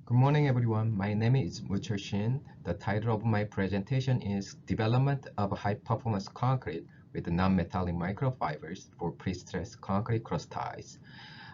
Good morning, everyone. My name is Moochul Shin. The title of my presentation is Development of High-Performance Concrete with Non-Metallic Microfibers for Prestressed Concrete Crossties.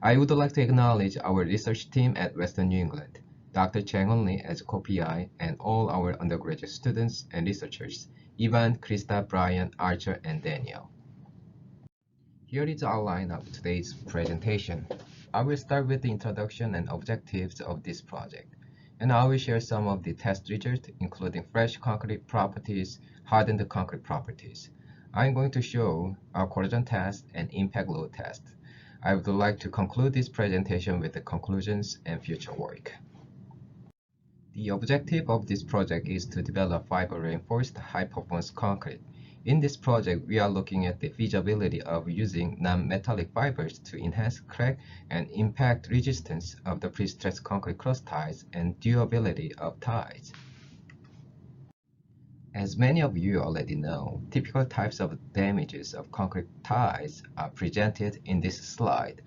I would like to acknowledge our research team at Western New England, Dr. Chang Only as co-PI, and all our undergraduate students and researchers, Ivan, Krista, Brian, Archer, and Daniel. Here is the outline of today's presentation. I will start with the introduction and objectives of this project, and I will share some of the test results, including fresh concrete properties, hardened concrete properties. I'm going to show our corrosion test and impact load test. I would like to conclude this presentation with the conclusions and future work. The objective of this project is to develop fiber-reinforced high-performance concrete. In this project, we are looking at the feasibility of using non-metallic fibers to enhance crack and impact resistance of the pre-stressed concrete cross ties and durability of ties. As many of you already know, typical types of damages of concrete ties are presented in this slide.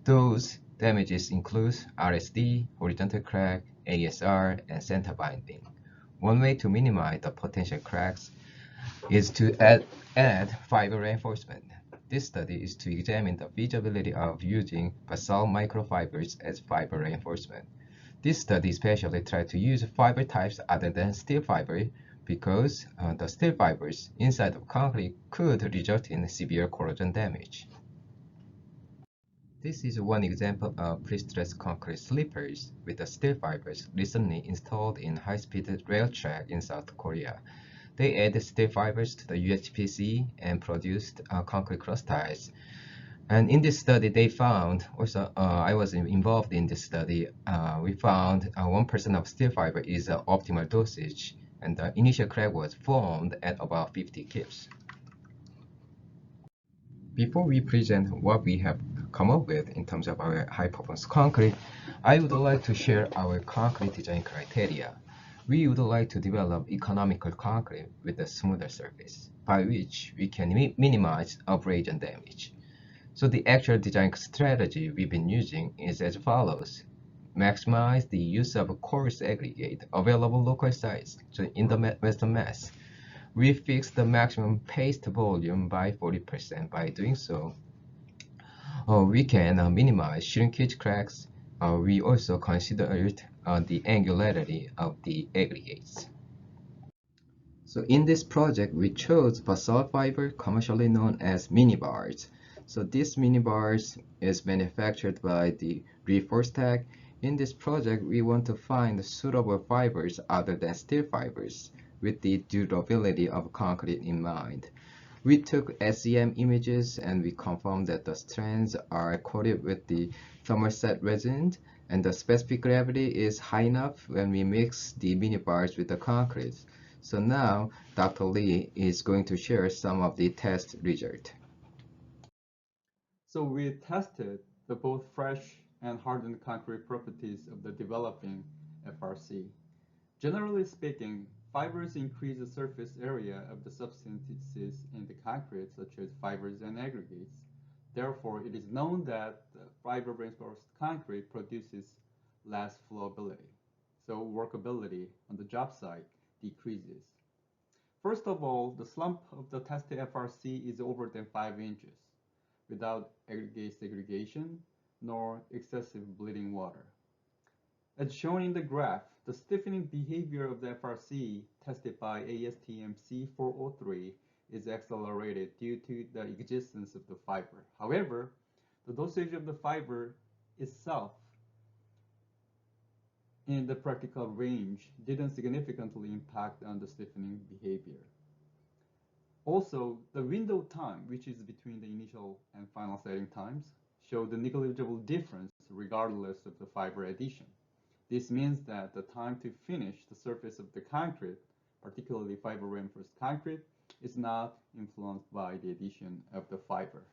Those damages include RSD, horizontal crack, ASR, and center binding. One way to minimize the potential cracks is to add fiber reinforcement. This study is to examine the feasibility of using basalt microfibers as fiber reinforcement. This study especially tried to use fiber types other than steel fiber because the steel fibers inside of concrete could result in severe corrosion damage. This is one example of prestressed concrete sleepers with the steel fibers recently installed in high-speed rail track in South Korea. They added steel fibers to the UHPC and produced concrete cross ties. And in this study, they found, also I was involved in this study, we found 1% of steel fiber is the optimal dosage, and the initial crack was formed at about 50 kips. Before we present what we have come up with in terms of our high-performance concrete, I would like to share our concrete design criteria. We would like to develop economical concrete with a smoother surface, by which we can minimize abrasion damage. So the actual design strategy we've been using is as follows. Maximize the use of coarse aggregate available local size in the Western Mass. We fixed the maximum paste volume by 40%. By doing so, we can minimize shrinkage cracks. We also considered the angularity of the aggregates. So in this project, we chose basalt fiber, commercially known as mini bars. So this mini bars is manufactured by the Reforstack. In this project, we want to find suitable fibers other than steel fibers with the durability of concrete in mind. We took SEM images and we confirmed that the strands are coated with the thermoset resin and the specific gravity is high enough when we mix the mini bars with the concrete. So now Dr. Lee is going to share some of the test results. So we tested the both fresh and hardened concrete properties of the developing FRC. Generally speaking, fibers increase the surface area of the substances in the concrete, such as fibers and aggregates. Therefore, it is known that fiber-reinforced concrete produces less flowability. So workability on the job site decreases. First of all, the slump of the tested FRC is over than 5 inches, without aggregate segregation nor excessive bleeding water. As shown in the graph, the stiffening behavior of the FRC tested by ASTM C403 is accelerated due to the existence of the fiber. However, the dosage of the fiber itself in the practical range didn't significantly impact on the stiffening behavior. Also, the window time, which is between the initial and final setting times, showed a negligible difference regardless of the fiber addition. This means that the time to finish the surface of the concrete, particularly fiber-reinforced concrete, is not influenced by the addition of the fiber.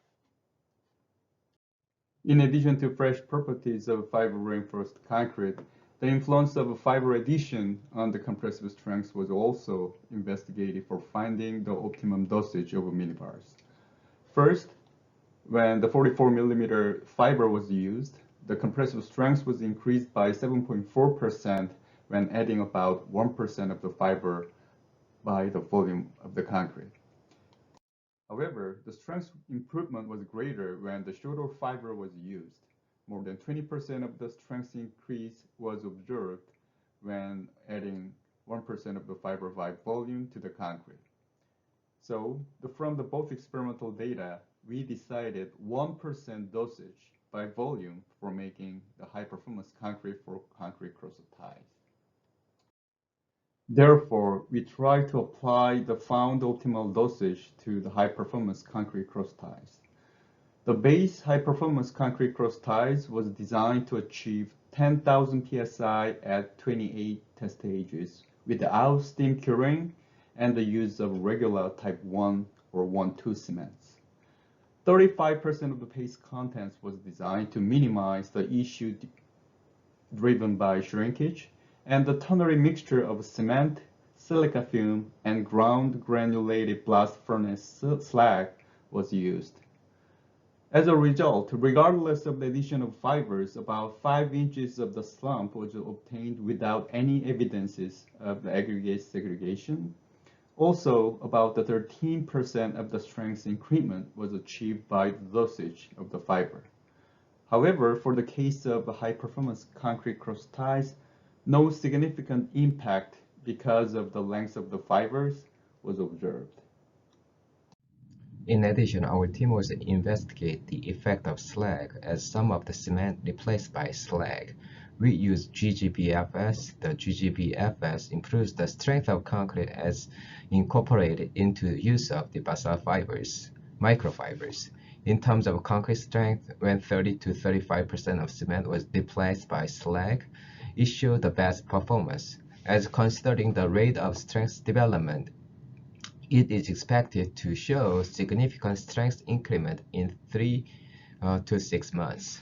In addition to fresh properties of fiber-reinforced concrete, the influence of fiber addition on the compressive strength was also investigated for finding the optimum dosage of minibars. First, when the 44 millimeter fiber was used, the compressive strength was increased by 7.4% when adding about 1% of the fiber by the volume of the concrete. However, the strength improvement was greater when the shorter fiber was used. More than 20% of the strength increase was observed when adding 1% of the fiber by volume to the concrete. So, from the both experimental data, we decided 1% dosage by volume for making the high-performance concrete for concrete crossties. Therefore, we try to apply the found optimal dosage to the high-performance concrete crossties. The base high-performance concrete crossties was designed to achieve 10,000 psi at 28 test stages without steam curing and the use of regular type 1 or 1-2 cements. 35% of the paste contents was designed to minimize the issue driven by shrinkage, and the ternary mixture of cement, silica fume, and ground granulated blast furnace slag was used. As a result, regardless of the addition of fibers, about 5 inches of the slump was obtained without any evidences of the aggregate segregation. Also, about the 13% of the strength increment was achieved by the dosage of the fiber. However, for the case of high-performance concrete crossties, no significant impact because of the length of the fibers was observed. In addition, our team also investigate the effect of slag as some of the cement replaced by slag. We use GGBFS. The GGBFS improves the strength of concrete as incorporated into use of the basalt fibers, microfibers. In terms of concrete strength, when 30 to 35% of cement was replaced by slag, it showed the best performance. As considering the rate of strength development, it is expected to show significant strength increment in 3 to 6 months.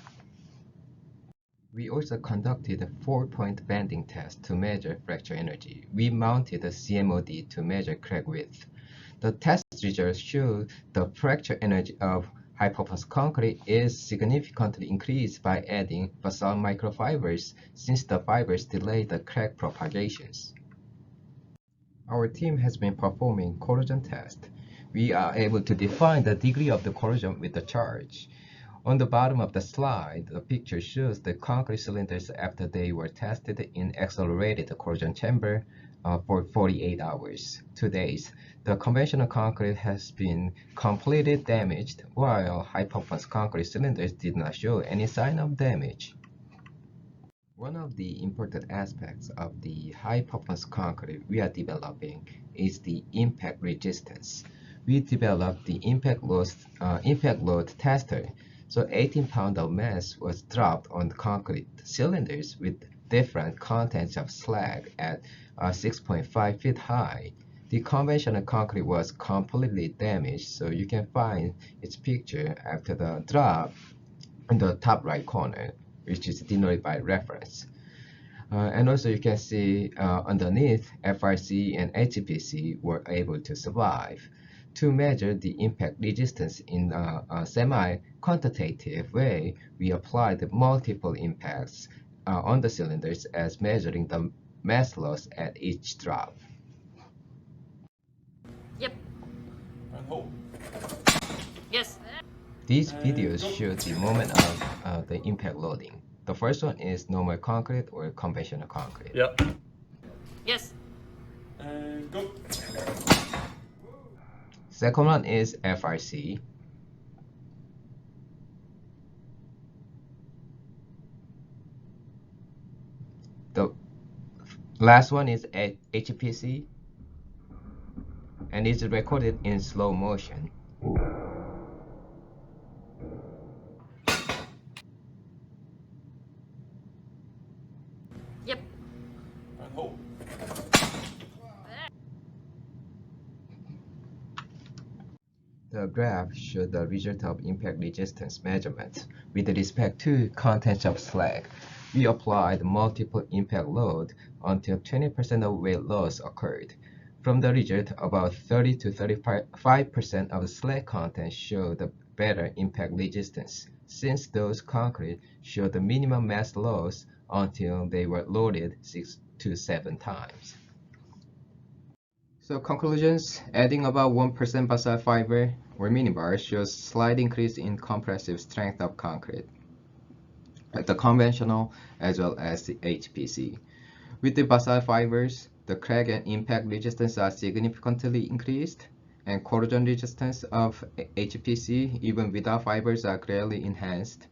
We also conducted a 4-point bending test to measure fracture energy. We mounted a CMOD to measure crack width. The test results showed the fracture energy of high-performance concrete is significantly increased by adding basalt microfibers since the fibers delay the crack propagations. Our team has been performing corrosion tests. We are able to define the degree of the corrosion with the charge. On the bottom of the slide, the picture shows the concrete cylinders after they were tested in accelerated corrosion chamber for 48 hours, 2 days. The conventional concrete has been completely damaged, while high-performance concrete cylinders did not show any sign of damage. One of the important aspects of the high-performance concrete we are developing is the impact resistance. We developed the impact load tester. So 18 pounds of mass was dropped on concrete cylinders with different contents of slag at 6.5 feet high. The conventional concrete was completely damaged, so you can find its picture after the drop in the top right corner, which is denoted by reference. And also you can see underneath, FRC and HPC were able to survive. To measure the impact resistance in a semi-quantitative way, we applied multiple impacts on the cylinders as measuring the mass loss at each drop. Yep. And hold. Yes. These videos show the moment of the impact loading. The first one is normal concrete or conventional concrete. Yep. Yes. And go. Second one is FRC. The last one is HPC, and it's recorded in slow motion. Yep. And hold. The graph shows the result of impact resistance measurements with respect to contents of slag. We applied multiple impact load until 20% of weight loss occurred. From the result, about 30 to 35% of the slag content showed the better impact resistance since those concrete showed the minimum mass loss until they were loaded 6 to 7 times. So conclusions, adding about 1% basalt fiber or minibar shows slight increase in compressive strength of concrete, the conventional as well as the HPC. With the basalt fibers, the crack and impact resistance are significantly increased, and corrosion resistance of HPC even without fibers are greatly enhanced.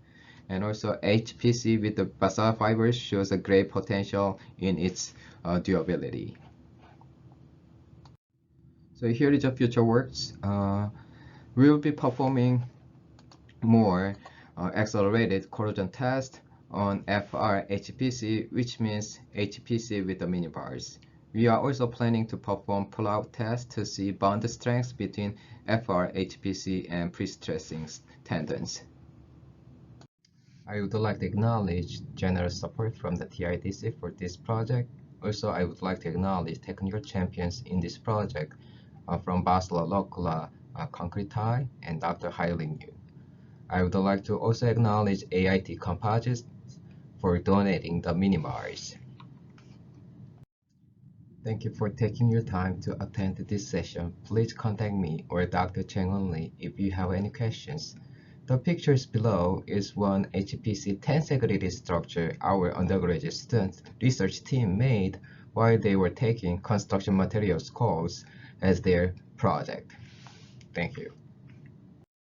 And also HPC with the basalt fibers shows a great potential in its durability. So here is the future works. We will be performing more accelerated corrosion test on FR HPC, which means HPC with the minibars. We are also planning to perform pull-out tests to see bond strength between FR HPC and pre-stressing tendons. I would like to acknowledge generous support from the TIDC for this project. Also, I would like to acknowledge technical champions in this project from Basel Lokula Concrete and Dr. Hailing Yu. I would like to also acknowledge AIT Composites for donating the minibars. Thank you for taking your time to attend this session. Please contact me or Dr. Cheng only if you have any questions. The pictures below is one HPC tensile structure our undergraduate student research team made while they were taking construction materials course as their project. Thank you.